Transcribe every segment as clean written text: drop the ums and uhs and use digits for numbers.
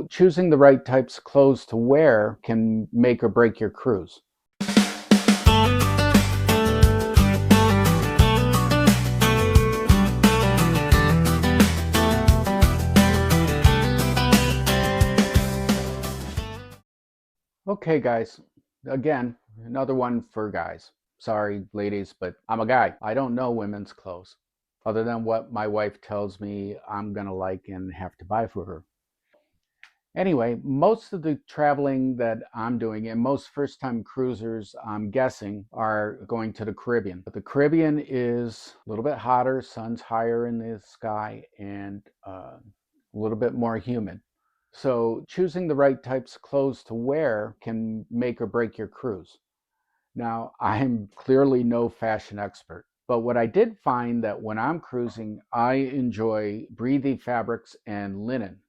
Choosing the right types of clothes to wear can make or break your cruise. Okay, guys, again, another one for guys. Sorry, ladies, but I'm a guy. I don't know women's clothes other than what my wife tells me I'm going to like and have to buy for her. Anyway, most of the traveling that I'm doing, and most first time cruisers, I'm guessing, are going to the Caribbean. But the Caribbean is a little bit hotter, sun's higher in the sky, and a little bit more humid. So choosing the right types of clothes to wear can make or break your cruise. Now, I'm clearly no fashion expert, but what I did find that when I'm cruising, I enjoy breathy fabrics and linen.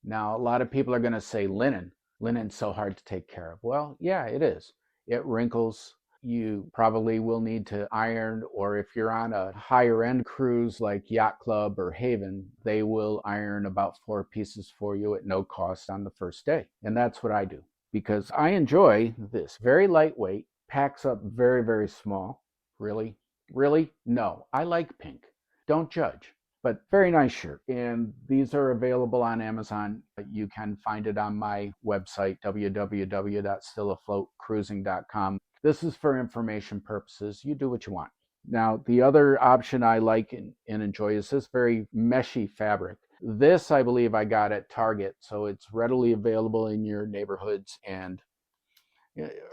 Now, a lot of people are going to say linen. Linen's so hard to take care of. Well, yeah, it is. It wrinkles. You probably will need to iron, or if you're on a higher end cruise like Yacht Club or Haven, they will iron about 4 pieces for you at no cost on the first day. And that's what I do because I enjoy this. Very lightweight, packs up very, very small. Really? Really? No. I like pink. Don't judge. But very nice shirt. And these are available on Amazon. You can find it on my website, www.stillafloatcruising.com. This is for information purposes. You do what you want. Now, the other option I like and enjoy is this very meshy fabric. This, I believe, I got at Target, so it's readily available in your neighborhoods and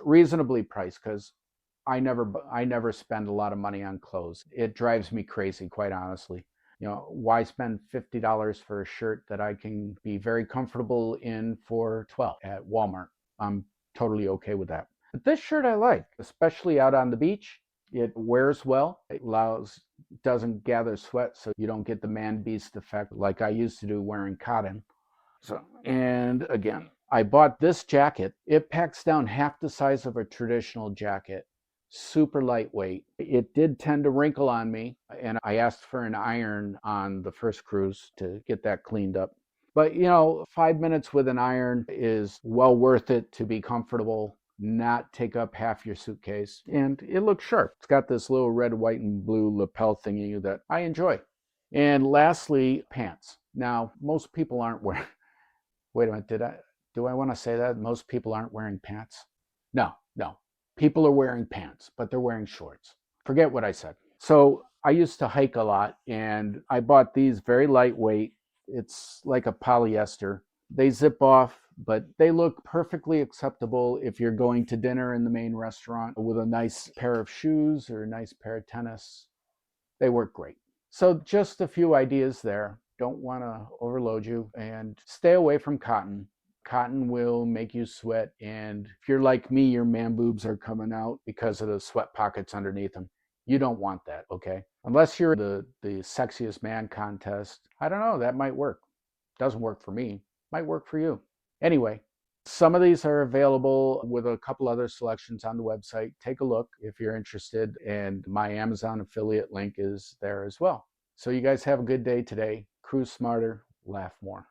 reasonably priced because I never spend a lot of money on clothes. It drives me crazy, quite honestly. Why spend $50 for a shirt that I can be very comfortable in for 12 at Walmart? I'm totally okay with that. But this shirt I like, especially out on the beach. It wears well. It doesn't gather sweat, so you don't get the man beast effect like I used to do wearing cotton. So, and again, I bought this jacket. It packs down half the size of a traditional jacket. Super lightweight. It did tend to wrinkle on me, and I asked for an iron on the first cruise to get that cleaned up. But 5 minutes with an iron is well worth it to be comfortable, not take up half your suitcase, and it looks sharp. It's got this little red, white, and blue lapel thingy that I enjoy. And lastly, pants. Now, most people aren't wearing Wait a minute, do I want to say that? Most people aren't wearing pants? No, no. People are wearing pants, but they're wearing shorts. Forget what I said. So I used to hike a lot and I bought these very lightweight. It's like a polyester. They zip off, but they look perfectly acceptable if you're going to dinner in the main restaurant with a nice pair of shoes or a nice pair of tennis. They work great. So just a few ideas there. Don't want to overload you and stay away from cotton. Cotton will make you sweat. And if you're like me, your man boobs are coming out because of the sweat pockets underneath them. You don't want that, okay? Unless you're the sexiest man contest. I don't know, that might work. Doesn't work for me. Might work for you. Anyway, some of these are available with a couple other selections on the website. Take a look if you're interested, and my Amazon affiliate link is there as well. So you guys have a good day today. Cruise smarter, laugh more.